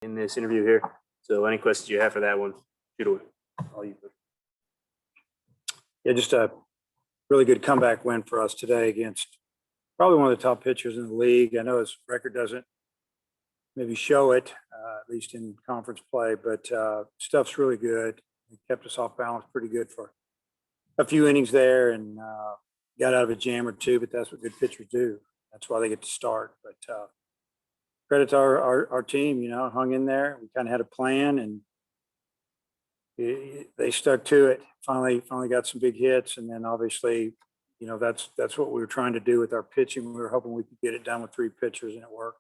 in this interview here. So any questions you have for that one, shoot away. All you. Yeah, just a really good comeback win for us today against probably one of the top pitchers in the league. I know his record doesn't maybe show it, at least in conference play, but stuff's really good. He kept us off balance pretty good for a few innings there and got out of a jam or two, but that's what good pitchers do. That's why they get to start. But credit to our team, hung in there. We kind of had a plan and they stuck to it. Finally got some big hits. And then obviously, that's what we were trying to do with our pitching. We were hoping we could get it done with three pitchers and it worked.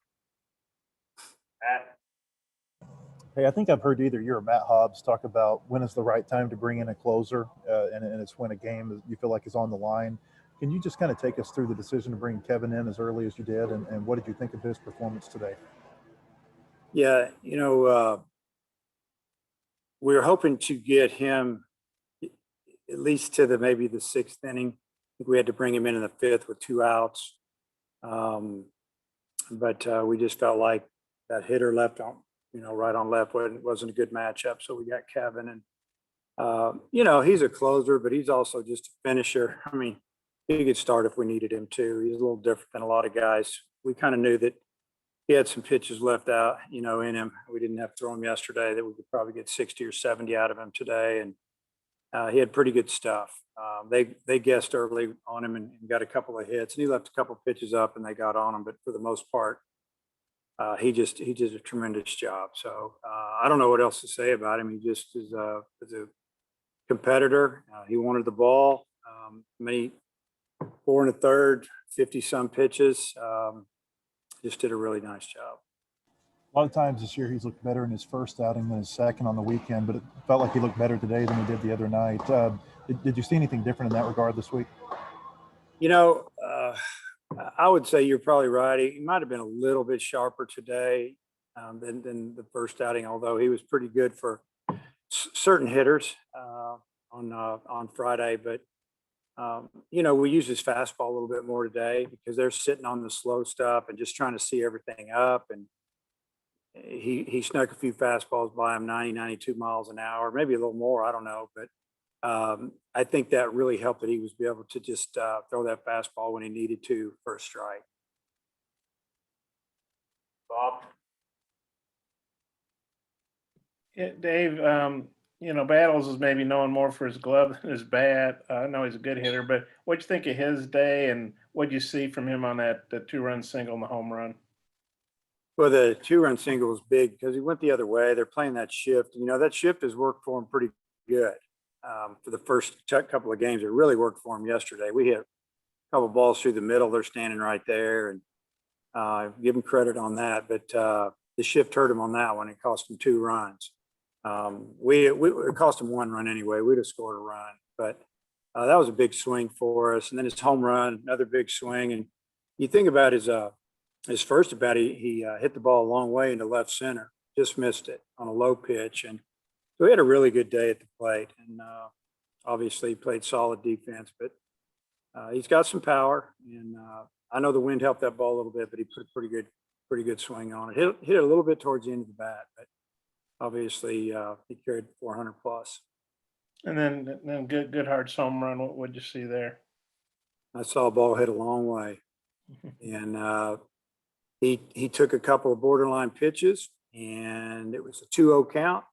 Hey, I think I've heard either you or Matt Hobbs talk about when is the right time to bring in a closer, and it's when a game you feel like is on the line. Can you just kind of take us through the decision to bring Kevin in as early as you did, and what did you think of his performance today? Yeah, we were hoping to get him at least to maybe the sixth inning. I think we had to bring him in the fifth with 2 outs. But we just felt like that hitter left on, right on left wasn't a good matchup. So we got Kevin and, he's a closer, but he's also just a finisher. I mean, he could start if we needed him to. He's a little different than a lot of guys. We kind of knew that he had some pitches left out, in him. We didn't have to throw him yesterday, that we could probably get 60 or 70 out of him today. And he had pretty good stuff. They guessed early on him and got a couple of hits, and he left a couple of pitches up and they got on him. But for the most part, he did a tremendous job. So I don't know what else to say about him. He just is a competitor. He wanted the ball. 4 1/3, 50-some pitches. Just did a really nice job. A lot of times this year he's looked better in his first outing than his second on the weekend, but it felt like he looked better today than he did the other night. Did you see anything different in that regard this week? I would say you're probably right. He might have been a little bit sharper today than the first outing, although he was pretty good for certain hitters on Friday. But we use his fastball a little bit more today because they're sitting on the slow stuff and just trying to see everything up. And he snuck a few fastballs by him, 90, 92 miles an hour, maybe a little more. I don't know. But I think that really helped that he was able to just throw that fastball when he needed to for a strike. Bob? Yeah, Dave, Battles is maybe known more for his glove than his bat. I know he's a good hitter, but what'd you think of his day, and what'd you see from him on that 2-run single and the home run? Well, the 2-run single was big because he went the other way. They're playing that shift. That shift has worked for him pretty good for the first couple of games. It really worked for him yesterday. We hit a couple balls through the middle. They're standing right there, and give him credit on that. But the shift hurt him on that one. It cost him 2 runs. It cost him 1 run anyway. We'd have scored a run, but that was a big swing for us. And then his home run, another big swing. And you think about his first at bat, he hit the ball a long way into left center, just missed it on a low pitch. And so he had a really good day at the plate, and obviously played solid defense, but he's got some power. And I know the wind helped that ball a little bit, but he put a pretty good swing on it. Hit it a little bit towards the end of the bat, but obviously he carried 400 plus. And then good hard home run. What would you see there? I saw a ball hit a long way, and he took a couple of borderline pitches, and it was a 2-0 count,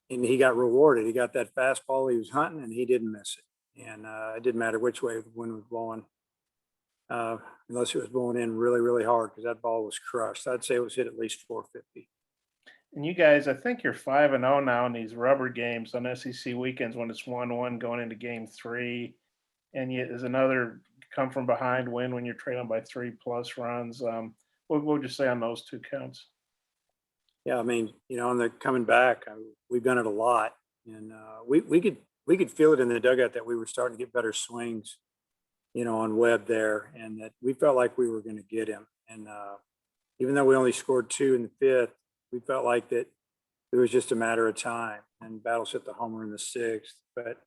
and he got rewarded. He got that fastball he was hunting, and he didn't miss it. And it didn't matter which way the wind was blowing, unless it was blowing in really, really hard, because that ball was crushed. I'd say it was hit at least 450. And you guys, I think you're 5-0 now in these rubber games on SEC weekends when it's 1-1 going into game 3. And yet there's another come from behind win when you're trailing by 3+ runs. What would you say on those 2 counts? Yeah, I mean, on the coming back, we've done it a lot. And we could feel it in the dugout that we were starting to get better swings, on Webb there, and that we felt like we were going to get him. And even though we only scored 2 in the 5th, we felt like that it was just a matter of time, and Battles hit the homer in the 6th. But,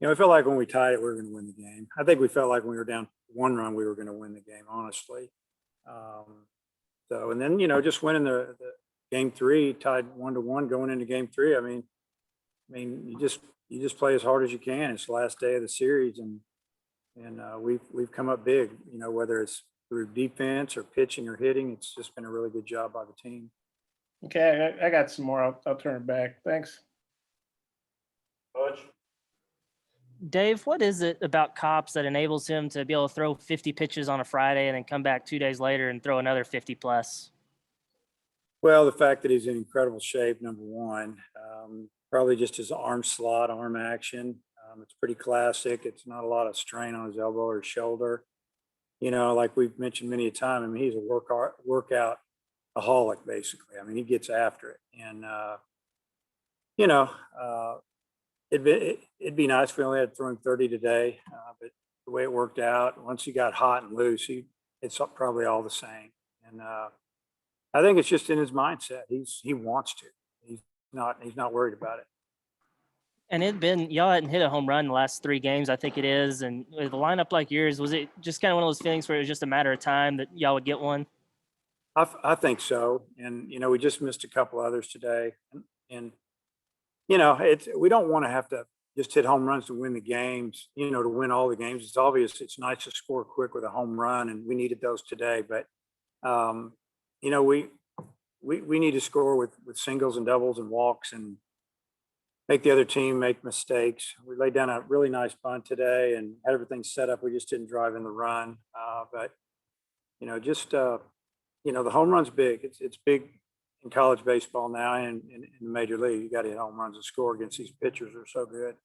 it felt like when we tied it, we were going to win the game. I think we felt like when we were down 1 run, we were going to win the game, honestly. So, and then, just winning the game 3, tied 1-1 going into game 3. I mean, you just play as hard as you can. It's the last day of the series, and we've come up big. Whether it's through defense or pitching or hitting, it's just been a really good job by the team. Okay, I got some more. I'll turn it back. Thanks. Butch? Dave, what is it about Cops that enables him to be able to throw 50 pitches on a Friday and then come back 2 days later and throw another 50 plus? Well, the fact that he's in incredible shape, number one. Probably just his arm slot, arm action. It's pretty classic. It's not a lot of strain on his elbow or shoulder. Like we've mentioned many a time, I mean, he's a workout aholic, basically. I mean, he gets after it. And, it'd be nice if we only had throwing 30 today, but the way it worked out, once he got hot and loose, it's probably all the same. And I think it's just in his mindset. He wants to. He's not worried about it. And y'all hadn't hit a home run the last 3 games, I think it is. And with a lineup like yours, was it just kind of one of those feelings where it was just a matter of time that y'all would get one? I think so. And, we just missed a couple others today. And we don't want to have to just hit home runs to win the games, to win all the games. It's obvious it's nice to score quick with a home run, and we needed those today. But, we need to score with singles and doubles and walks and make the other team make mistakes. We laid down a really nice bunt today and had everything set up. We just didn't drive in the run. But, the home run's big. It's big in college baseball now and in the major league. You got to hit home runs to score against these pitchers. They're so good.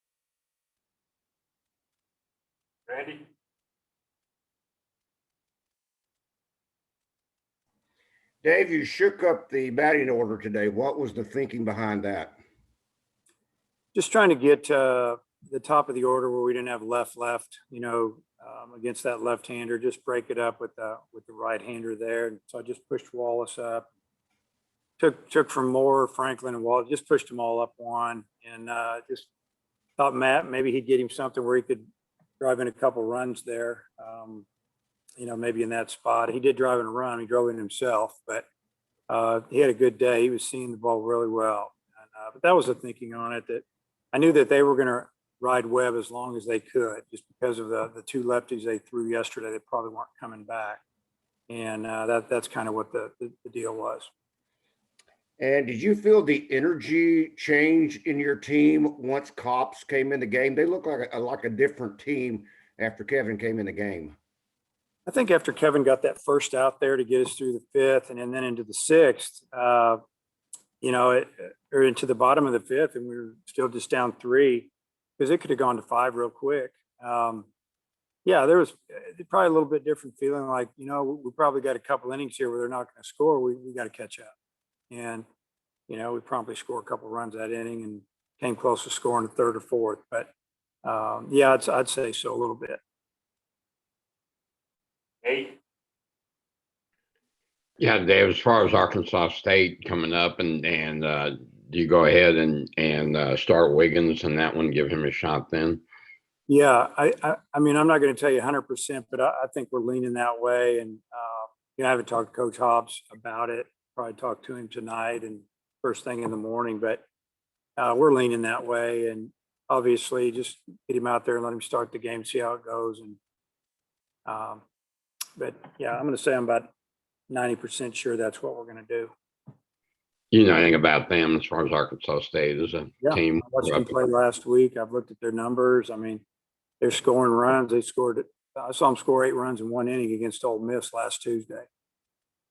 Randy? Dave, you shook up the batting order today. What was the thinking behind that? Just trying to get the top of the order where we didn't have left, against that left-hander, just break it up with the right-hander there. And so I just pushed Wallace up. Took from Moore, Franklin, and Wallace, just pushed them all up one, and just thought Matt, maybe he'd get him something where he could drive in a couple runs there. Maybe in that spot. He did drive in a run. He drove in himself, but he had a good day. He was seeing the ball really well. And, but that was the thinking on it, that I knew that they were going to ride Webb as long as they could, just because of the 2 lefties they threw yesterday. They probably weren't coming back. And that's kind of what the deal was. And did you feel the energy change in your team once Cops came in the game? They look like a different team after Kevin came in the game. I think after Kevin got that first out there to get us through the 5th and then into the 6th, or into the bottom of the 5th, and we were still just down 3, because it could have gone to 5 real quick. There was probably a little bit different feeling, like, we probably got a couple innings here where they're not going to score. We got to catch up. And, we promptly scored a couple runs that inning and came close to scoring the 3rd or 4th. But I'd say so a little bit. Hey? Yeah, Dave, as far as Arkansas State coming up, and do you go ahead and start Wiggins and that one, give him a shot then? Yeah, I mean, I'm not going to tell you 100%, but I think we're leaning that way. And, I haven't talked to Coach Hobbs about it. Probably talk to him tonight and first thing in the morning, but we're leaning that way. And obviously just get him out there and let him start the game, see how it goes. And, but yeah, I'm going to say I'm about 90% sure that's what we're going to do. You know anything about them as far as Arkansas State as a team? I watched them play last week. I've looked at their numbers. I mean, they're scoring runs. I saw them score 8 runs in 1 inning against Ole Miss last Tuesday.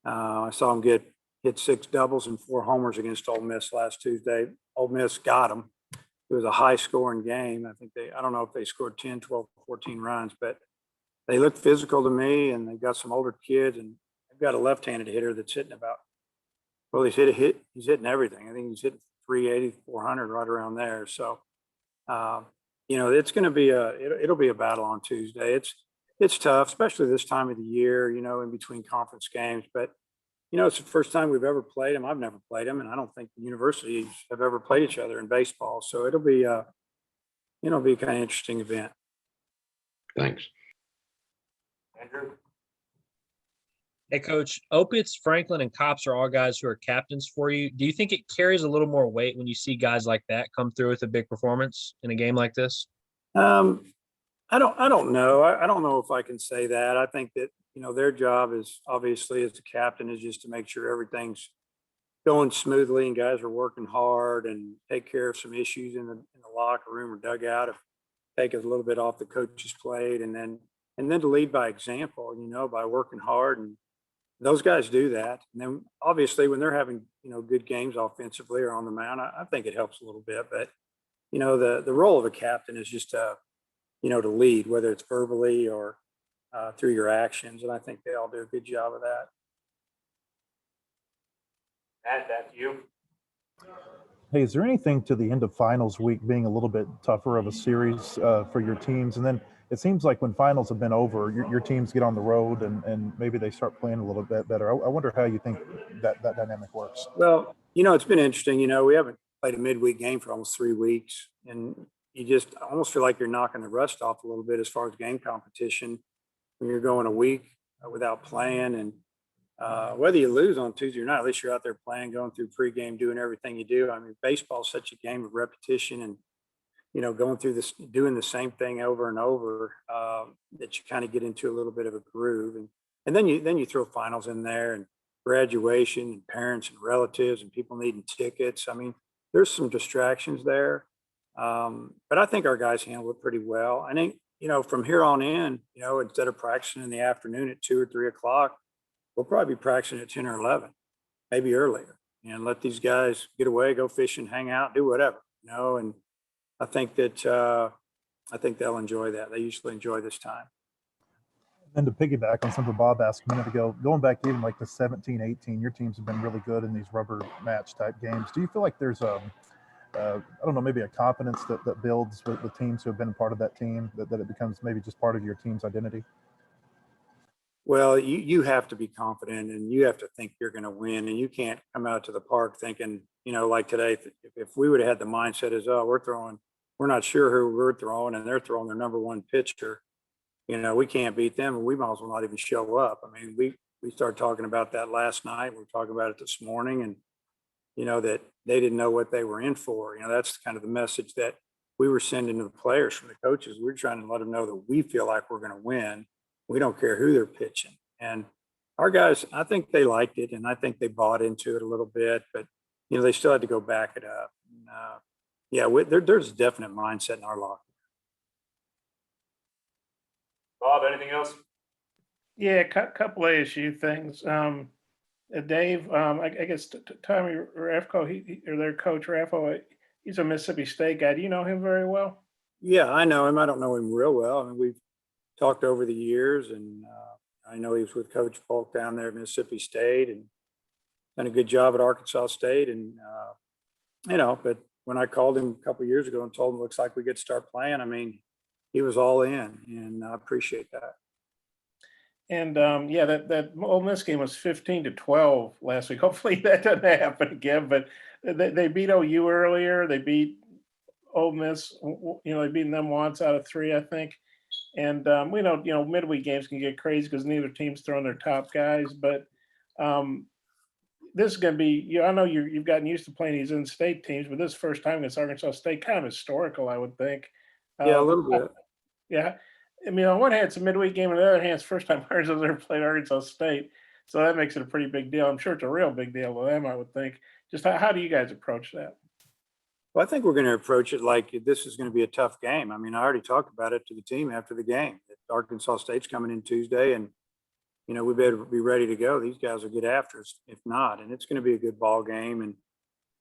I saw them hit 6 doubles and 4 homers against Ole Miss last Tuesday. Ole Miss got them. It was a high scoring game. I don't know if they scored 10, 12, 14 runs, but they looked physical to me, and they've got some older kids, and they've got a left-handed hitter that's hitting he's hitting everything. I think he's hitting 380, 400 right around there. So, it's going to be it'll be a battle on Tuesday. It's tough, especially this time of the year, in between conference games, but it's the first time we've ever played them. I've never played them, and I don't think the universities have ever played each other in baseball. So it'll be kind of interesting event. Thanks. Andrew? Hey, Coach, Opitz, Franklin, and Cops are all guys who are captains for you. Do you think it carries a little more weight when you see guys like that come through with a big performance in a game like this? Um, I don't know. I don't know if I can say that. I think that, you know, their job is obviously as a captain is just to make sure everything's going smoothly and guys are working hard and take care of some issues in the locker room or dugout. If take us a little bit off the coach's plate and then to lead by example, you know, by working hard, and those guys do that. And then obviously when they're having, you know, good games offensively or on the mound, I think it helps a little bit. But, you know, the role of a captain is just you know, to lead, whether it's verbally or through your actions. And I think they all do a good job of that. Matt, back to you. Hey, is there anything to the end of finals week being a little bit tougher of a series for your teams? And then it seems like when finals have been over, your teams get on the road and maybe they start playing a little bit better. I wonder how you think that dynamic works. Well, you know, it's been interesting. You know, we haven't played a midweek game for almost 3 weeks, and you just almost feel like you're knocking the rust off a little bit as far as game competition when you're going a week without playing. And whether you lose on Tuesday or not, at least you're out there playing, going through pregame, doing everything you do. I mean, baseball is such a game of repetition and, you know, going through this, doing the same thing over and over, that you kind of get into a little bit of a groove. And then you throw finals in there and graduation and parents and relatives and people needing tickets. I mean, there's some distractions there. But I think our guys handle it pretty well. I think, you know, from here on in, you know, instead of practicing in the afternoon at 2 or 3 o'clock, we'll probably be practicing at 10 or 11, maybe earlier, and let these guys get away, go fishing, hang out, do whatever, you know. And I think that I think they'll enjoy that. They usually enjoy this time. And to piggyback on something Bob asked a minute ago, going back even like the 17, 18, your teams have been really good in these rubber match type games. Do you feel like there's I don't know, maybe a confidence that builds with the teams who have been a part of that team, that it becomes maybe just part of your team's identity? Well, you have to be confident and you have to think you're going to win, and you can't come out to the park thinking, you know, like today, if we would have had the mindset as, oh, we're not sure who we're throwing and they're throwing their number one pitcher, you know, we can't beat them and we might as well not even show up. I mean, we started talking about that last night. We were talking about it this morning, and, you know, that they didn't know what they were in for. You know, that's kind of the message that we were sending to the players from the coaches. We're trying to let them know that we feel like we're going to win. We don't care who they're pitching. And our guys, I think they liked it, and I think they bought into it a little bit, but, you know, they still had to go back it up. And, yeah, there's a definite mindset in our locker. Bob, anything else? Yeah, couple of issue things. Dave, I guess Tommy Refko, or their coach Raffo, he's a Mississippi State guy. Do you know him very well? Yeah, I know him. I don't know him real well. I mean, we've talked over the years, and I know he was with Coach Polk down there at Mississippi State and done a good job at Arkansas State. And, you know, but when I called him a couple of years ago and told him, looks like we get to start playing, I mean, he was all in, and I appreciate that. And yeah, that Ole Miss game was 15-12 last week. Hopefully that doesn't happen again. But they beat OU earlier. They beat Ole Miss. You know, they beat them once out of 3, I think. And we know, you know, midweek games can get crazy because neither team's throwing their top guys. But this is going to be, you know, I know you've gotten used to playing these in-state teams, but this first time against Arkansas State, kind of historical, I would think. Yeah, a little bit. Yeah. I mean, on one hand, it's a midweek game. On the other hand, it's the first time Arkansas ever played Arkansas State. So that makes it a pretty big deal. I'm sure it's a real big deal to them, I would think. Just how do you guys approach that? Well, I think we're going to approach it like this is going to be a tough game. I mean, I already talked about it to the team after the game. Arkansas State's coming in Tuesday, and, you know, we better be ready to go. These guys will get after us if not, and it's going to be a good ball game. And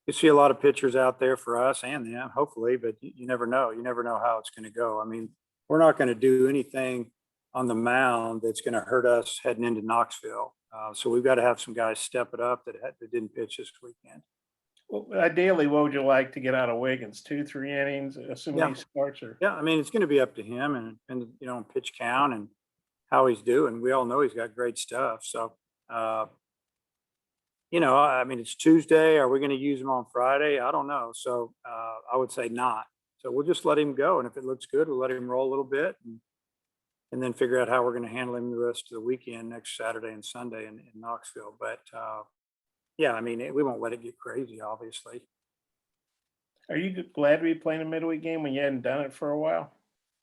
you see a lot of pitchers out there for us and them, hopefully, but you never know. You never know how it's going to go. I mean, we're not going to do anything on the mound that's going to hurt us heading into Knoxville. So we've got to have some guys step it up that didn't pitch this weekend. Well, ideally, what would you like to get out of Wiggins? 2-3 innings, assuming he starts? Or Yeah, I mean, it's going to be up to him and you know, pitch count and how he's doing. We all know he's got great stuff. So, you know, I mean, it's Tuesday. Are we going to use him on Friday? I don't know. So I would say not. So we'll just let him go. And if it looks good, we'll let him roll a little bit. And and then figure out how we're going to handle him the rest of the weekend, next Saturday and Sunday in Knoxville. But yeah, I mean, we won't let it get crazy, obviously. Are you glad to be playing a midweek game when you hadn't done it for a while?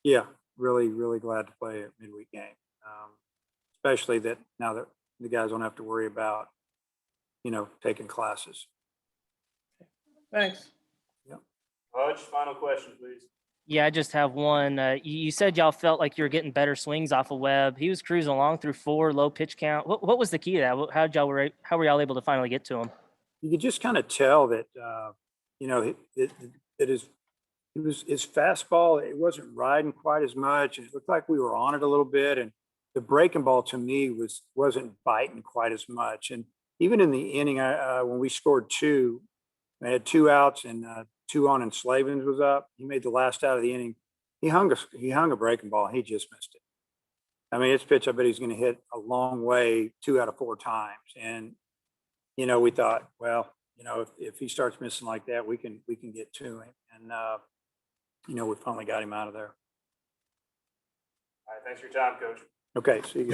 Yeah, really, really glad to play a midweek game. Especially that now that the guys don't have to worry about, taking classes. Thanks. Hutch, final question, please. Yeah, I just have one. You said y'all felt like you were getting better swings off of Webb. He was cruising along through 4, low pitch count. What was the key to that? How were y'all able to finally get to him? You could just kind of tell that, his fastball, it wasn't riding quite as much. It looked like we were on it a little bit, and the breaking ball to me wasn't biting quite as much. And even in the inning, when we scored 2, I had 2 outs and 2 on, and Slavens was up. He made the last out of the inning. He hung a breaking ball. And he just missed it. I mean, it's pitch. I bet he's going to hit a long way 2 out of 4 times. And we thought, well, if he starts missing like that, we can get to him. And we finally got him out of there. All right, thanks for your time, Coach. Okay, see you guys.